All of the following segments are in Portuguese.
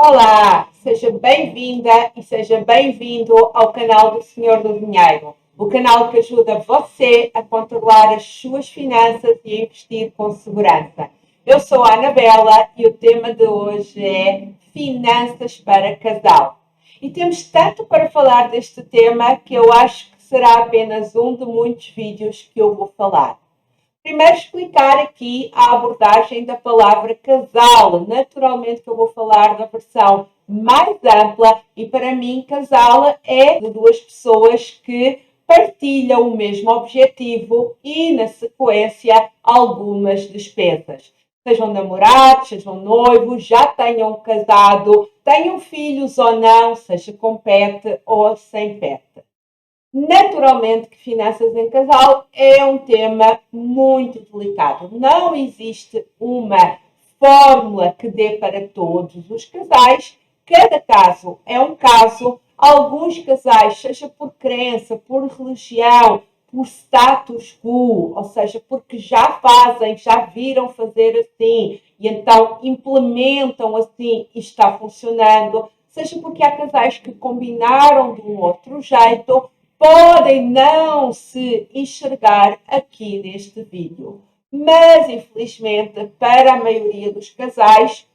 Olá, seja bem-vinda e seja bem-vindo ao canal do Senhor do Dinheiro, o canal que ajuda você a controlar as suas finanças e a investir com segurança. Eu sou a Anabela e o tema de hoje é finanças para casal. E temos tanto para falar deste tema que eu acho que será apenas um de muitos vídeos que eu vou falar. Primeiro explicar aqui a abordagem da palavra casal. Naturalmente que eu vou falar da versão mais ampla e para mim casal é de duas pessoas que partilham o mesmo objetivo e na sequência algumas despesas. Sejam namorados, sejam noivos, já tenham casado, tenham filhos ou não, seja com pet ou sem pet. Naturalmente que finanças em casal é um tema muito delicado. Não existe uma fórmula que dê para todos os casais. Cada caso é um caso. Alguns casais, seja por crença, por religião, por status quo, ou seja, porque já fazem, já viram fazer assim e então implementam assim e está funcionando, seja porque há casais que combinaram de um outro jeito, podem não se enxergar aqui neste vídeo. Mas, infelizmente, para a maioria dos casais,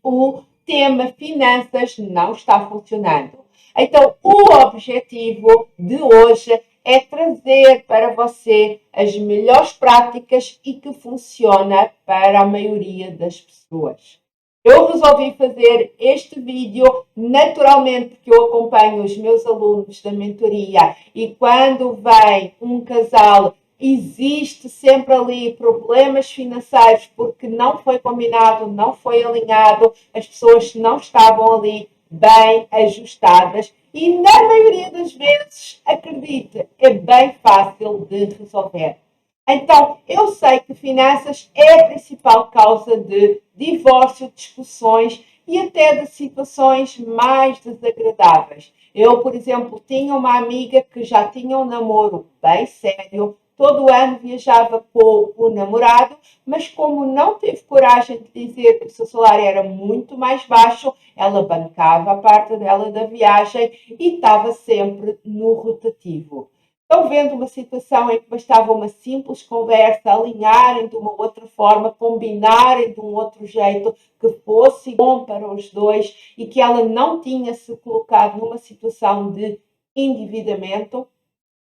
o tema finanças não está funcionando. Então, o objetivo de hoje é trazer para você as melhores práticas e que funciona para a maioria das pessoas. Eu resolvi fazer este vídeo naturalmente porque eu acompanho os meus alunos da mentoria e quando vem um casal existe sempre ali problemas financeiros porque não foi combinado, não foi alinhado, as pessoas não estavam ali bem ajustadas e na maioria das vezes, acredite, é bem fácil de resolver. Então, eu sei que finanças é a principal causa de divórcio, discussões e até de situações mais desagradáveis. Eu, por exemplo, tinha uma amiga que já tinha um namoro bem sério, todo ano viajava com o namorado, mas como não teve coragem de dizer que o seu salário era muito mais baixo, ela bancava a parte dela da viagem e estava sempre no rotativo. Estão vendo uma situação em que bastava uma simples conversa, alinharem de uma outra forma, combinarem de um outro jeito que fosse bom para os dois e que ela não tinha se colocado numa situação de endividamento.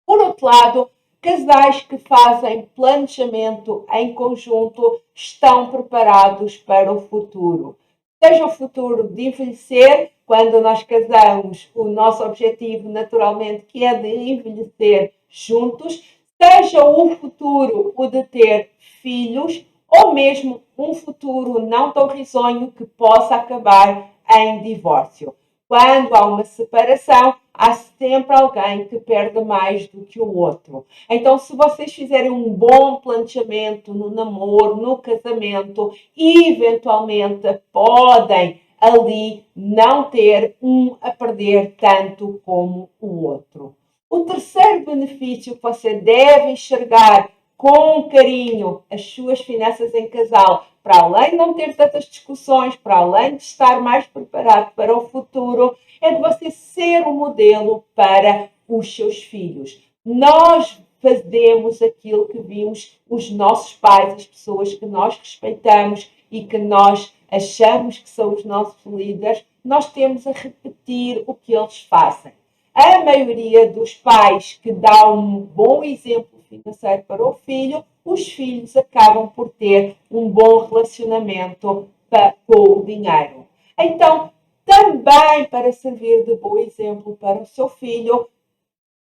Por outro lado, casais que fazem planejamento em conjunto estão preparados para o futuro. Seja o futuro de envelhecer, quando nós casamos, o nosso objetivo naturalmente que é de envelhecer juntos, seja o futuro o de ter filhos, ou mesmo um futuro não tão risonho que possa acabar em divórcio. Quando há uma separação, há sempre alguém que perde mais do que o outro. Então, se vocês fizerem um bom planejamento no namoro, no casamento, eventualmente podem ali não ter um a perder tanto como o outro. O terceiro benefício que você deve enxergar com carinho as suas finanças em casal, para além de não ter tantas discussões, para além de estar mais preparado para o futuro, é de você ser um modelo para os seus filhos. Nós fazemos aquilo que vimos os nossos pais, as pessoas que nós respeitamos e que nós achamos que são os nossos líderes, nós temos a repetir o que eles fazem. A maioria dos pais que dá um bom exemplo financeiro para o filho, os filhos acabam por ter um bom relacionamento com o dinheiro. Então, também para servir de bom exemplo para o seu filho,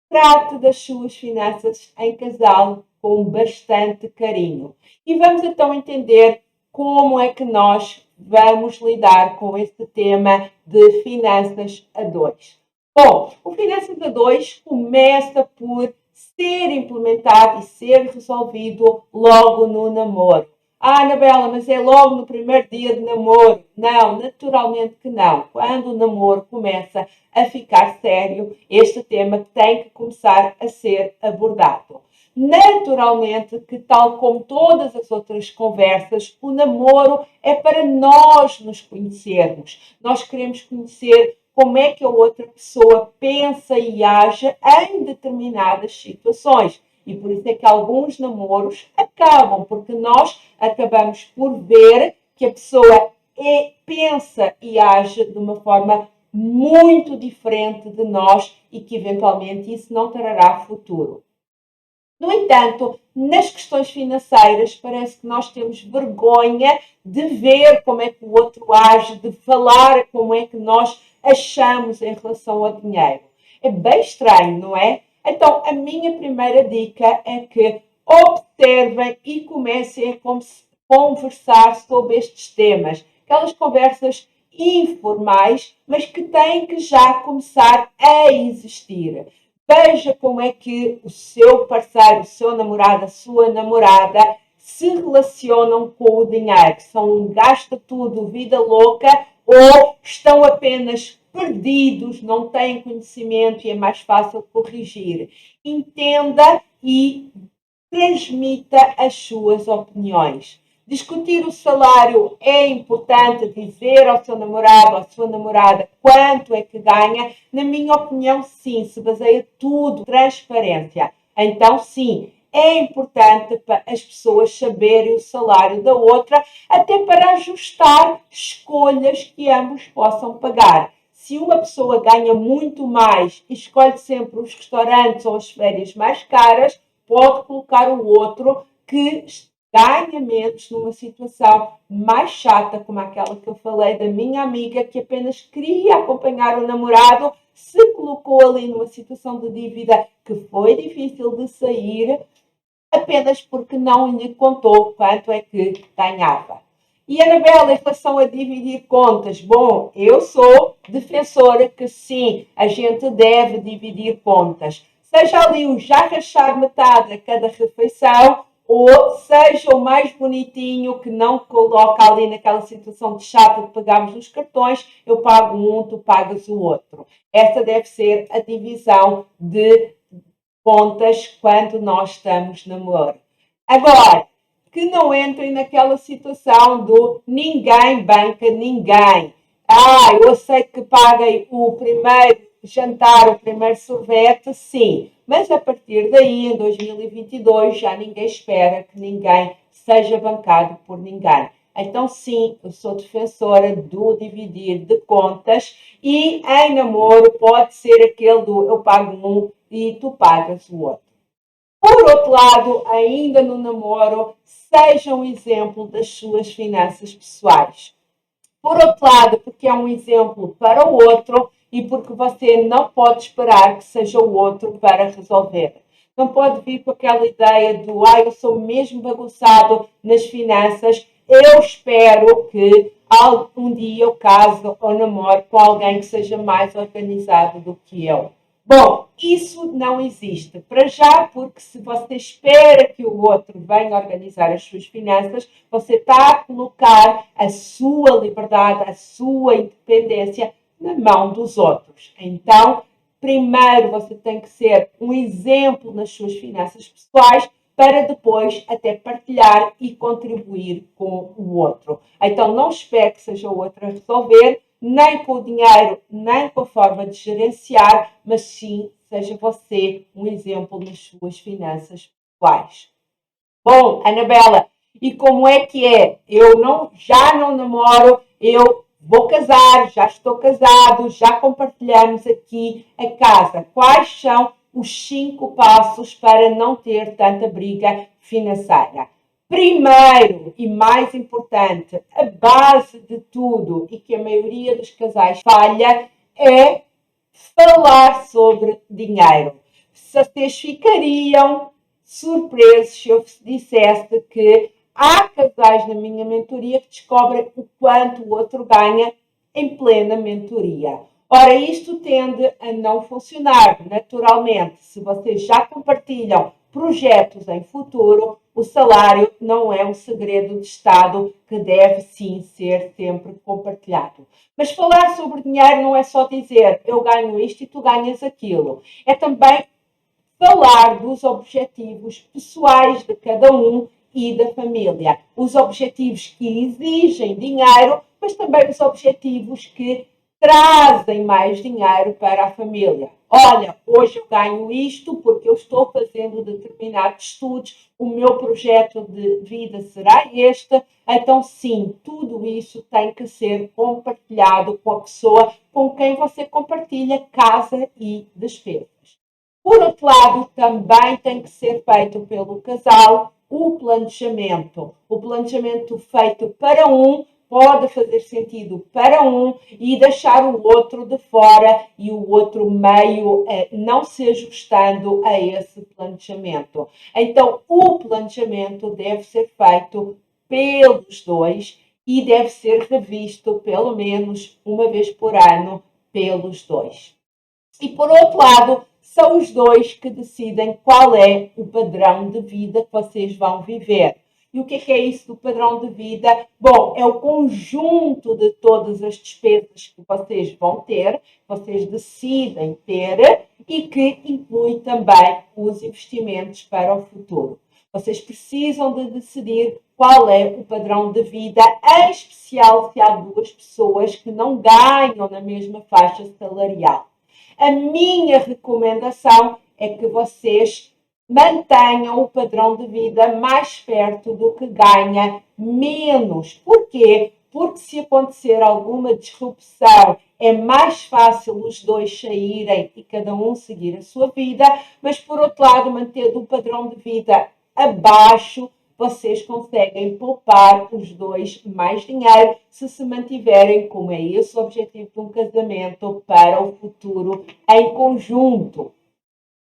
trate das suas finanças em casal com bastante carinho. E vamos então entender como é que nós vamos lidar com este tema de finanças a dois. Bom, o Finanças a dois começa por ser implementado e ser resolvido logo no namoro. Ah, Anabela, mas é logo no primeiro dia de namoro. Não, naturalmente que não. Quando o namoro começa a ficar sério, este tema tem que começar a ser abordado. Naturalmente que, tal como todas as outras conversas, o namoro é para nós nos conhecermos. Nós queremos conhecer como é que a outra pessoa pensa e age em determinadas situações. E por isso é que alguns namoros acabam, porque nós acabamos por ver que a pessoa pensa e age de uma forma muito diferente de nós e que eventualmente isso não trará futuro. No entanto, nas questões financeiras, parece que nós temos vergonha de ver como é que o outro age, de falar como é que nós achamos em relação ao dinheiro. É bem estranho, não é? Então, a minha primeira dica é que observem e comecem a conversar sobre estes temas. Aquelas conversas informais, mas que têm que já começar a existir. Veja como é que o seu parceiro, o seu namorado, a sua namorada se relacionam com o dinheiro. São um gasta tudo, vida louca, ou estão apenas perdidos, não têm conhecimento e é mais fácil corrigir. Entenda e transmita as suas opiniões. Discutir o salário é importante, dizer ao seu namorado ou à sua namorada quanto é que ganha. Na minha opinião, sim, se baseia tudo em transparência. Então, sim, é importante para as pessoas saberem o salário da outra, até para ajustar escolhas que ambos possam pagar. Se uma pessoa ganha muito mais e escolhe sempre os restaurantes ou as férias mais caras, pode colocar o outro que ganha menos numa situação mais chata, como aquela que eu falei da minha amiga, que apenas queria acompanhar o namorado, se colocou ali numa situação de dívida que foi difícil de sair, apenas porque não lhe contou quanto é que ganhava. E Anabela, em relação a dividir contas, bom, eu sou defensora que sim, a gente deve dividir contas. Seja ali o já rachar metade a cada refeição, ou seja o mais bonitinho que não coloca ali naquela situação de chata de pagarmos os cartões, eu pago um, tu pagas o outro. Essa deve ser a divisão de contas quando nós estamos namoro. Agora, que não entrem naquela situação do ninguém banca ninguém. Eu aceito que paguem o primeiro jantar, o primeiro sorvete, sim. Mas a partir daí, em 2022, já ninguém espera que ninguém seja bancado por ninguém. Então, sim, eu sou defensora do dividir de contas e em namoro pode ser aquele do eu pago um e tu pagas o outro. Por outro lado, ainda no namoro, seja um exemplo das suas finanças pessoais. Por outro lado, porque é um exemplo para o outro e porque você não pode esperar que seja o outro para resolver. Não pode vir com aquela ideia do eu sou mesmo bagunçado nas finanças, eu espero que um dia eu case ou namore com alguém que seja mais organizado do que eu. Bom, isso não existe. Para já, porque se você espera que o outro venha organizar as suas finanças, você está a colocar a sua liberdade, a sua independência na mão dos outros. Então, primeiro você tem que ser um exemplo nas suas finanças pessoais para depois até partilhar e contribuir com o outro. Então, não espere que seja o outro a resolver, nem com o dinheiro, nem com a forma de gerenciar, mas sim seja você um exemplo nas suas finanças pessoais. Bom, Anabela, e como é que é? Já não namoro, eu vou casar, já estou casado, já compartilhamos aqui a casa. Quais são os 5 passos para não ter tanta briga financeira? Primeiro e mais importante, a base de tudo e que a maioria dos casais falha é falar sobre dinheiro. Vocês ficariam surpresos se eu dissesse que há casais na minha mentoria que descobrem o quanto o outro ganha em plena mentoria. Ora, isto tende a não funcionar naturalmente. Se vocês já compartilham projetos em futuro, o salário não é um segredo de Estado que deve sim ser sempre compartilhado. Mas falar sobre dinheiro não é só dizer eu ganho isto e tu ganhas aquilo. É também falar dos objetivos pessoais de cada um e da família. Os objetivos que exigem dinheiro, mas também os objetivos que trazem mais dinheiro para a família. Olha, hoje eu ganho isto porque eu estou fazendo determinados estudos, o meu projeto de vida será este. Então, sim, tudo isso tem que ser compartilhado com a pessoa com quem você compartilha casa e despesas. Por outro lado, também tem que ser feito pelo casal o planejamento. O planejamento feito para um pode fazer sentido para um e deixar o outro de fora e o outro meio não se ajustando a esse planejamento. Então, o planejamento deve ser feito pelos dois e deve ser revisto pelo menos uma vez por ano pelos dois. E por outro lado, são os dois que decidem qual é o padrão de vida que vocês vão viver. E o que é isso do padrão de vida? Bom, é o conjunto de todas as despesas que vocês vão ter, vocês decidem ter e que inclui também os investimentos para o futuro. Vocês precisam de decidir qual é o padrão de vida, em especial se há duas pessoas que não ganham na mesma faixa salarial. A minha recomendação é que vocês mantenham o padrão de vida mais perto do que ganha menos. Porquê? Porque se acontecer alguma disrupção, é mais fácil os dois saírem e cada um seguir a sua vida, mas por outro lado, mantendo o padrão de vida abaixo, vocês conseguem poupar os dois mais dinheiro se mantiverem, como é esse o objetivo de um casamento, para o futuro em conjunto.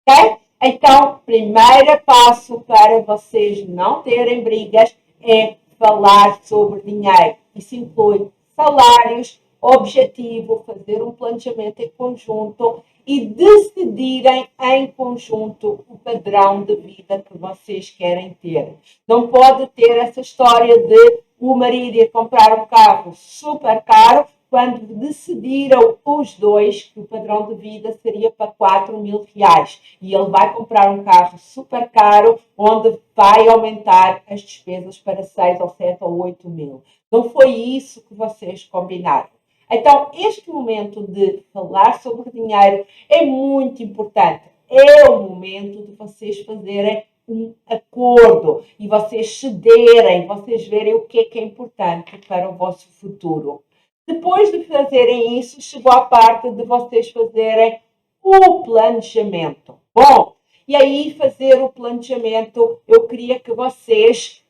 Ok? Então, primeiro passo para vocês não terem brigas é falar sobre dinheiro. Isso inclui salários, objetivo, fazer um planejamento em conjunto e decidirem em conjunto o padrão de vida que vocês querem ter. Não pode ter essa história de o marido ir comprar um carro super caro quando decidiram os dois que o padrão de vida seria para 4.000 reais e ele vai comprar um carro super caro onde vai aumentar as despesas para 6 ou 7 ou 8 mil. Não foi isso que vocês combinaram. Então, este momento de falar sobre dinheiro é muito importante. É o momento de vocês fazerem um acordo e vocês cederem, vocês verem o que é importante para o vosso futuro. Depois de fazerem isso, chegou a parte de vocês fazerem o planejamento. Bom, e aí fazer o planejamento, eu queria que vocês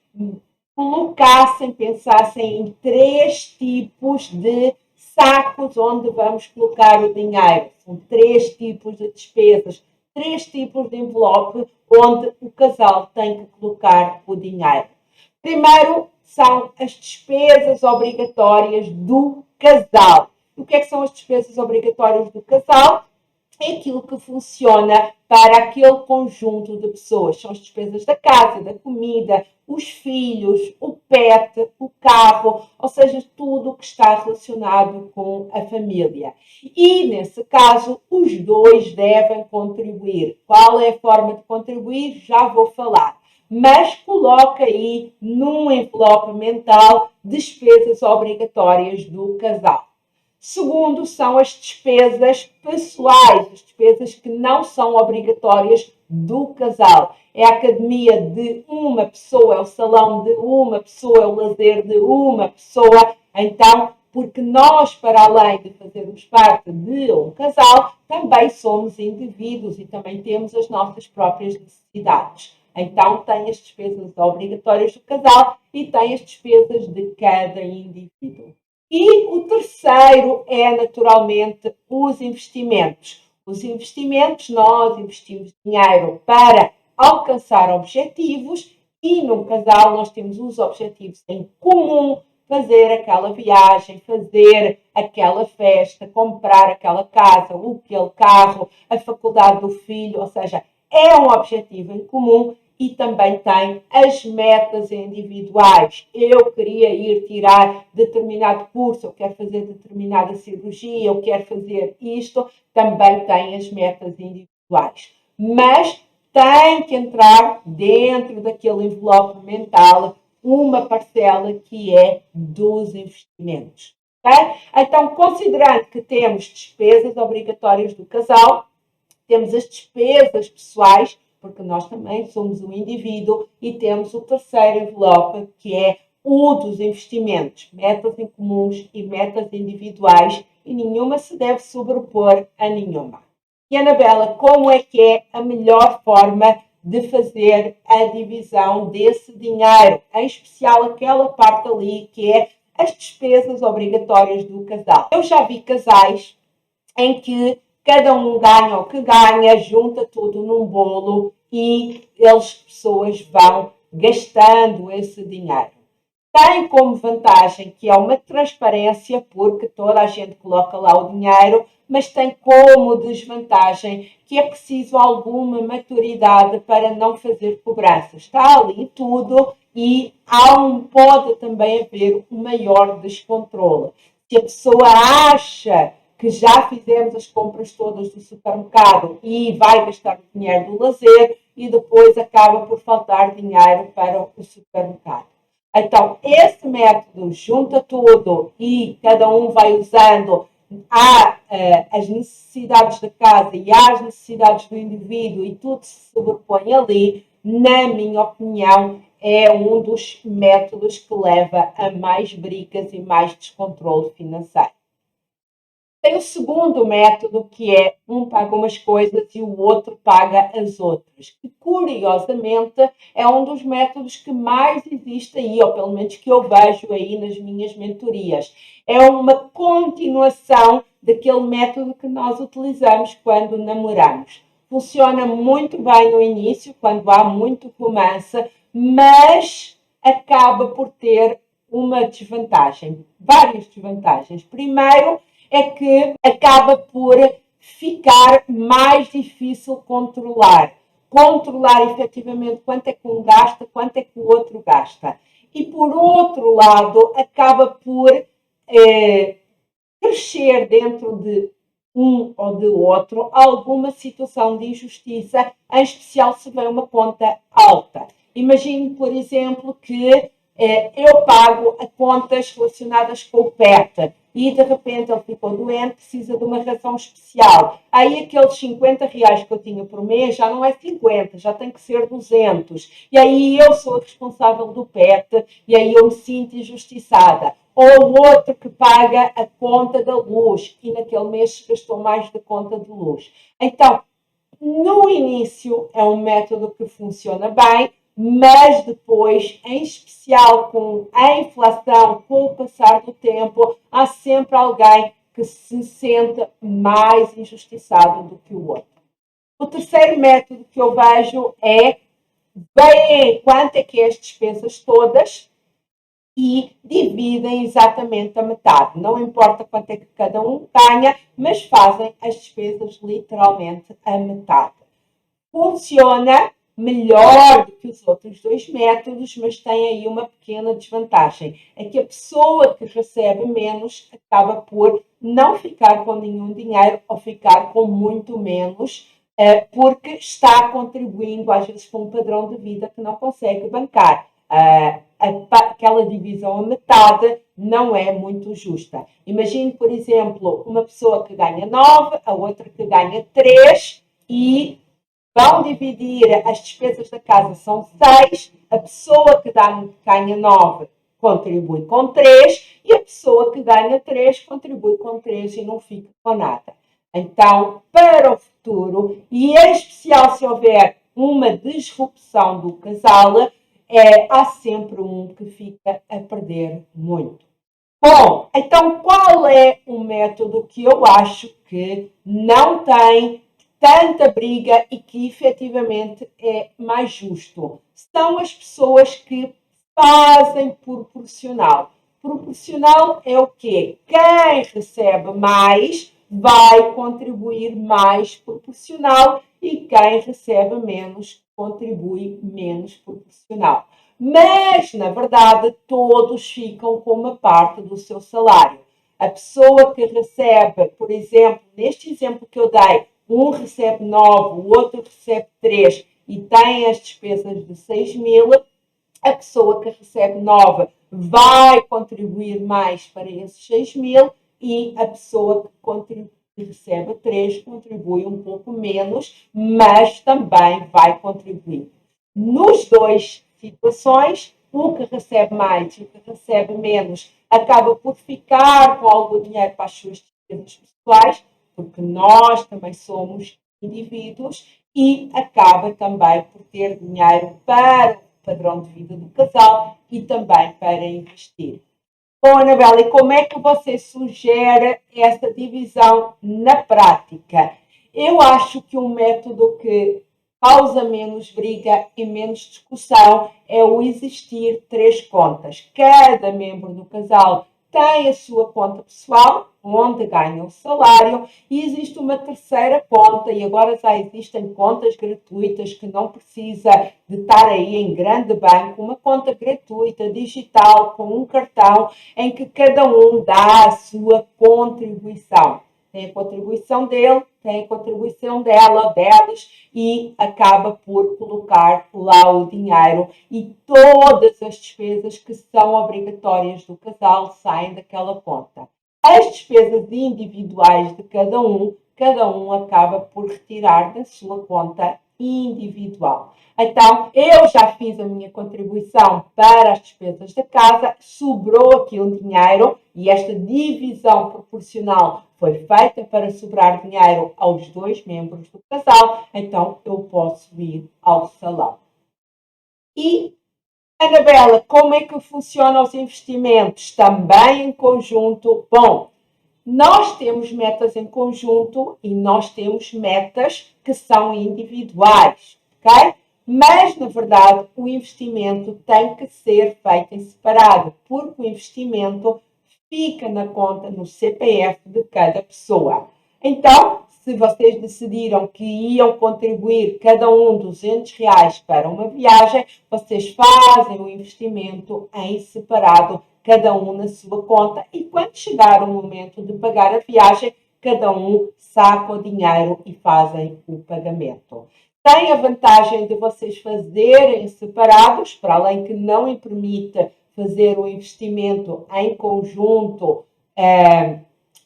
colocassem, pensassem em 3 tipos de sacos onde vamos colocar o dinheiro. São 3 tipos de despesas, 3 tipos de envelope onde o casal tem que colocar o dinheiro. Primeiro são as despesas obrigatórias do casal. O que são as despesas obrigatórias do casal? É aquilo que funciona para aquele conjunto de pessoas. São as despesas da casa, da comida, os filhos, o pet, o carro, ou seja, tudo o que está relacionado com a família. E, nesse caso, os dois devem contribuir. Qual é a forma de contribuir? Já vou falar. Mas coloca aí num envelope mental despesas obrigatórias do casal. Segundo, são as despesas pessoais, as despesas que não são obrigatórias do casal. É a academia de uma pessoa, é o salão de uma pessoa, é o lazer de uma pessoa. Então, porque nós, para além de fazermos parte de um casal, também somos indivíduos e também temos as nossas próprias necessidades. Então, tem as despesas obrigatórias do casal e tem as despesas de cada indivíduo. E o terceiro é, naturalmente, os investimentos. Os investimentos, nós investimos dinheiro para alcançar objetivos e no casal nós temos os objetivos em comum, fazer aquela viagem, fazer aquela festa, comprar aquela casa, aquele carro, a faculdade do filho, ou seja, é um objetivo em comum e também tem as metas individuais. Eu queria ir tirar determinado curso, eu quero fazer determinada cirurgia, eu quero fazer isto, também tem as metas individuais. Mas tem que entrar dentro daquele envelope mental uma parcela que é dos investimentos. Okay? Então, considerando que temos despesas obrigatórias do casal, temos as despesas pessoais, porque nós também somos um indivíduo, e temos o terceiro envelope, que é o dos investimentos, metas em comuns e metas individuais, e nenhuma se deve sobrepor a nenhuma. E, Anabela, como é que é a melhor forma de fazer a divisão desse dinheiro, em especial aquela parte ali que é as despesas obrigatórias do casal? Eu já vi casais em que cada um ganha o que ganha, junta tudo num bolo e as pessoas vão gastando esse dinheiro. Tem como vantagem que é uma transparência, porque toda a gente coloca lá o dinheiro, mas tem como desvantagem que é preciso alguma maturidade para não fazer cobranças. Está ali tudo e pode também haver um maior descontrole. Se a pessoa acha que já fizemos as compras todas do supermercado e vai gastar o dinheiro do lazer e depois acaba por faltar dinheiro para o supermercado. Então, esse método junta tudo e cada um vai usando as necessidades da casa e as necessidades do indivíduo e tudo se sobrepõe ali, na minha opinião, é um dos métodos que leva a mais brigas e mais descontrole financeiro. Tem o segundo método, que é um paga umas coisas e o outro paga as outras. Que, curiosamente, é um dos métodos que mais existe aí, ou pelo menos que eu vejo aí nas minhas mentorias. É uma continuação daquele método que nós utilizamos quando namoramos. Funciona muito bem no início, quando há muito romance, mas acaba por ter uma desvantagem, várias desvantagens. Primeiro, é que acaba por ficar mais difícil controlar. Controlar efetivamente quanto é que um gasta, quanto é que o outro gasta. E por outro lado, acaba por crescer dentro de um ou de outro alguma situação de injustiça, em especial se vem uma conta alta. Imagine, por exemplo, que eu pago a contas relacionadas com o PET e de repente ele ficou doente, precisa de uma ração especial. Aí aqueles 50 reais que eu tinha por mês já não é 50, já tem que ser 200. E aí eu sou a responsável do PET e aí eu me sinto injustiçada. Ou o outro que paga a conta da luz e naquele mês gastou mais da conta de luz. Então, no início é um método que funciona bem, mas depois, em especial com a inflação, com o passar do tempo, há sempre alguém que se sente mais injustiçado do que o outro. O terceiro método que eu vejo é veem quanto é que é as despesas todas e dividem exatamente a metade. Não importa quanto é que cada um ganha, mas fazem as despesas literalmente a metade. Funciona melhor do que os outros dois métodos, mas tem aí uma pequena desvantagem. É que a pessoa que recebe menos acaba por não ficar com nenhum dinheiro ou ficar com muito menos, porque está contribuindo às vezes com um padrão de vida que não consegue bancar. Aquela divisão a metade não é muito justa. Imagine, por exemplo, uma pessoa que ganha 9, a outra que ganha 3 e vão dividir as despesas da casa, são 6, a pessoa que ganha 9 contribui com 3 e a pessoa que ganha 3 contribui com 3 e não fica com nada. Então, para o futuro, e em especial se houver uma disrupção do casal, há sempre um que fica a perder muito. Bom, então qual é o método que eu acho que não tem tanta briga e que efetivamente é mais justo? São as pessoas que fazem proporcional. Proporcional é o quê? Quem recebe mais vai contribuir mais proporcional e quem recebe menos contribui menos proporcional. Mas, na verdade, todos ficam com uma parte do seu salário. A pessoa que recebe, por exemplo, neste exemplo que eu dei, um recebe 9, o outro recebe 3, e tem as despesas de 6 mil, a pessoa que recebe 9 vai contribuir mais para esses 6 mil e a pessoa que recebe 3 contribui um pouco menos, mas também vai contribuir. Nos dois situações, o que recebe mais e o que recebe menos acaba por ficar com algum dinheiro para as suas despesas pessoais, porque nós também somos indivíduos e acaba também por ter dinheiro para o padrão de vida do casal e também para investir. Bom, Anabela, e como é que você sugere essa divisão na prática? Eu acho que um método que causa menos briga e menos discussão é o existir 3 contas. Cada membro do casal tem a sua conta pessoal, onde ganha o salário, e existe uma terceira conta, e agora já existem contas gratuitas que não precisa de estar aí em grande banco, uma conta gratuita, digital, com um cartão, em que cada um dá a sua contribuição. Tem a contribuição dele, tem a contribuição dela, delas, e acaba por colocar lá o dinheiro e todas as despesas que são obrigatórias do casal saem daquela conta. As despesas individuais de cada um acaba por retirar da sua conta individual. Então, eu já fiz a minha contribuição para as despesas da casa, sobrou aqui um dinheiro e esta divisão proporcional foi feita para sobrar dinheiro aos 2 membros do casal, então eu posso ir ao salão. E, Anabela, como é que funcionam os investimentos? Também em conjunto. Bom, nós temos metas em conjunto e nós temos metas que são individuais, ok? Mas, na verdade, o investimento tem que ser feito em separado, porque o investimento fica na conta, no CPF de cada pessoa. Então, se vocês decidiram que iam contribuir cada um R$ 200 para uma viagem, vocês fazem o investimento em separado, cada um na sua conta, e quando chegar o momento de pagar a viagem, cada um saca o dinheiro e fazem o pagamento. Tem a vantagem de vocês fazerem separados, para além que não permite fazer o investimento em conjunto,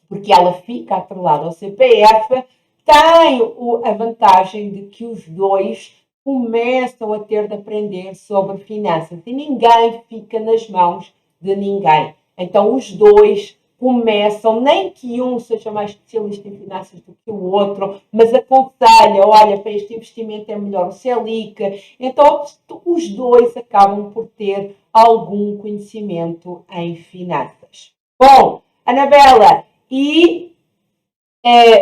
porque ela fica atrelada ao CPF, tem a vantagem de que os dois começam a ter de aprender sobre finanças e ninguém fica nas mãos de ninguém. Então, os dois começam, nem que um seja mais especialista em finanças do que o outro, mas aconselha, olha, para este investimento é melhor o Selic. Então, os dois acabam por ter algum conhecimento em finanças. Bom, Anabela, e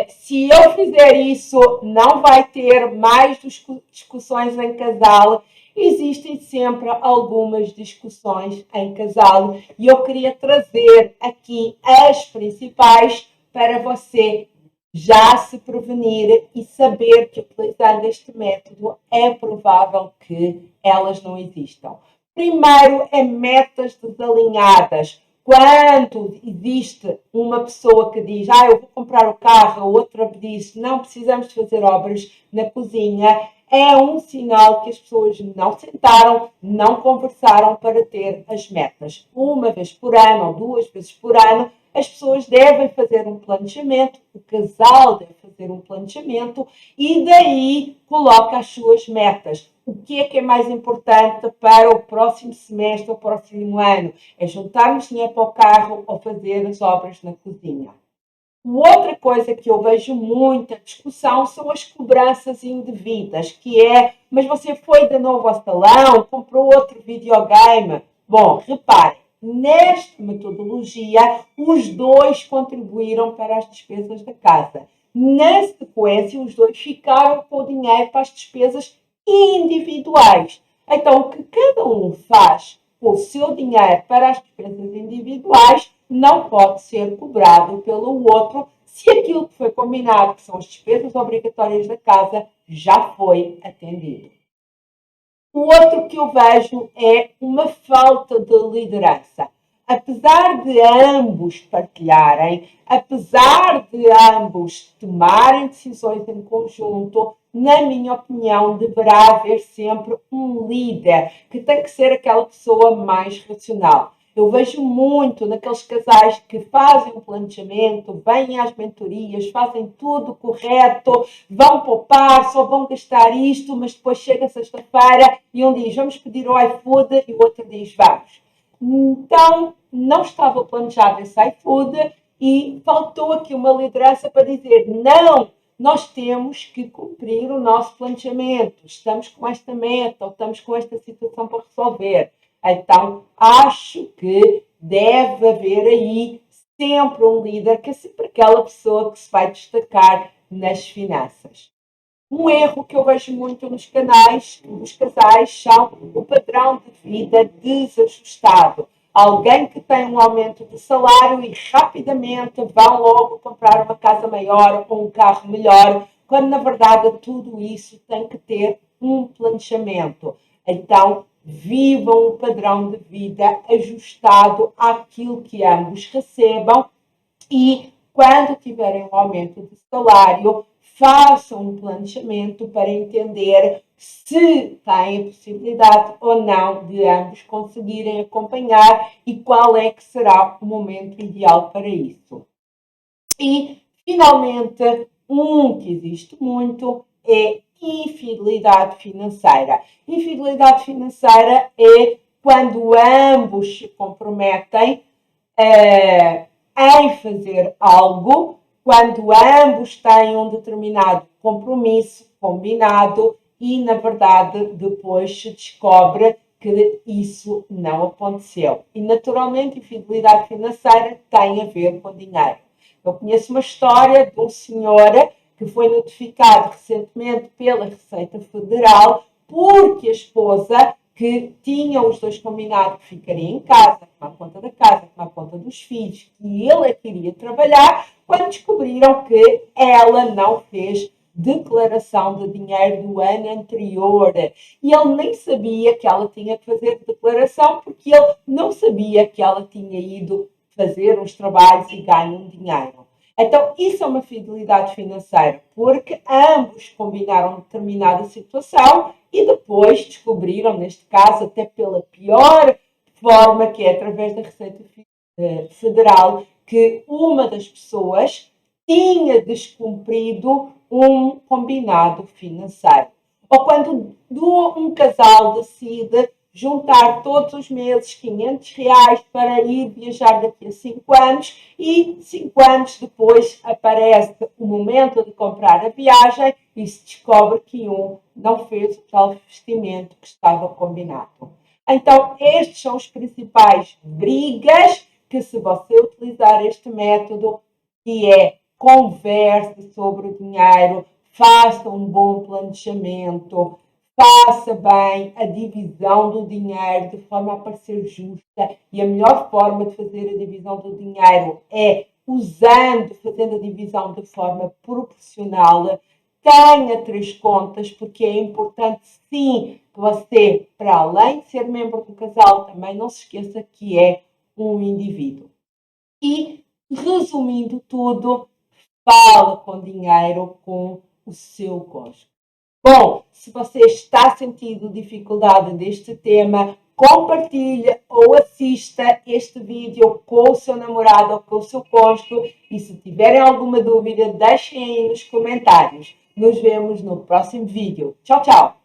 se eu fizer isso, não vai ter mais discussões em casal. Existem sempre algumas discussões em casal e eu queria trazer aqui as principais para você já se prevenir e saber que utilizando este método é provável que elas não existam. Primeiro é metas desalinhadas. Quando existe uma pessoa que diz, eu vou comprar o carro, a outra diz, não precisamos fazer obras na cozinha, é um sinal que as pessoas não sentaram, não conversaram para ter as metas. Uma vez por ano ou 2 vezes por ano, as pessoas devem fazer um planejamento, o casal deve fazer um planejamento e daí coloca as suas metas. O que é mais importante para o próximo semestre ou próximo ano? É juntarmos dinheiro para o carro ou fazer as obras na cozinha. Outra coisa que eu vejo muita discussão são as cobranças indevidas, que é, mas você foi de novo ao salão, comprou outro videogame. Bom, reparem, nesta metodologia, os dois contribuíram para as despesas da casa. Na sequência, os dois ficaram com o dinheiro para as despesas individuais. Então, o que cada um faz com o seu dinheiro para as despesas individuais não pode ser cobrado pelo outro se aquilo que foi combinado, que são as despesas obrigatórias da casa, já foi atendido. O outro que eu vejo é uma falta de liderança. Apesar de ambos partilharem, apesar de ambos tomarem decisões em conjunto, na minha opinião, deverá haver sempre um líder, que tem que ser aquela pessoa mais racional. Eu vejo muito naqueles casais que fazem um planejamento, vêm às mentorias, fazem tudo correto, vão poupar, só vão gastar isto, mas depois chega sexta-feira e um diz vamos pedir o iFood e o outro diz vamos. Então, não estava planejado esse iFood e faltou aqui uma liderança para dizer não, nós temos que cumprir o nosso planejamento, estamos com esta meta ou estamos com esta situação para resolver. Então, acho que deve haver aí sempre um líder, que é sempre aquela pessoa que se vai destacar nas finanças. Um erro que eu vejo muito nos canais, nos casais, são o padrão de vida desajustado. Alguém que tem um aumento de salário e rapidamente vão logo comprar uma casa maior ou um carro melhor, quando na verdade tudo isso tem que ter um planejamento. Então, vivam um padrão de vida ajustado àquilo que ambos recebam e, quando tiverem um aumento de salário, façam um planejamento para entender se têm a possibilidade ou não de ambos conseguirem acompanhar e qual é que será o momento ideal para isso. E, finalmente, um que existe muito é infidelidade financeira. Infidelidade financeira é quando ambos se comprometem em fazer algo, quando ambos têm um determinado compromisso combinado e, na verdade, depois se descobre que isso não aconteceu. E, naturalmente, infidelidade financeira tem a ver com dinheiro. Eu conheço uma história de um senhor que foi notificado recentemente pela Receita Federal porque a esposa, que tinham os dois combinado que ficaria em casa, tomar conta da casa, tomar conta dos filhos, que ele queria trabalhar, quando descobriram que ela não fez declaração de dinheiro do ano anterior. E ele nem sabia que ela tinha que fazer declaração, porque ele não sabia que ela tinha ido fazer uns trabalhos e ganho um dinheiro. Então, isso é uma fidelidade financeira, porque ambos combinaram determinada situação e depois descobriram, neste caso, até pela pior forma, que é através da Receita Federal, que uma das pessoas tinha descumprido um combinado financeiro. Ou quando um casal decide juntar todos os meses 500 reais para ir viajar daqui a 5 anos e 5 anos depois aparece o momento de comprar a viagem e se descobre que um não fez o tal investimento que estava combinado. Então, estes são os principais brigas que, se você utilizar este método, que é converse sobre o dinheiro, faça um bom planejamento, faça bem a divisão do dinheiro de forma a parecer justa, e a melhor forma de fazer a divisão do dinheiro é fazendo a divisão de forma proporcional. Tenha 3 contas, porque é importante sim que você, para além de ser membro do casal, também não se esqueça que é um indivíduo. E, resumindo tudo, fala com dinheiro com o seu cônjuge. Bom, se você está sentindo dificuldade deste tema, compartilhe ou assista este vídeo com o seu namorado ou com o seu cônjuge e, se tiverem alguma dúvida, deixem aí nos comentários. Nos vemos no próximo vídeo. Tchau, tchau!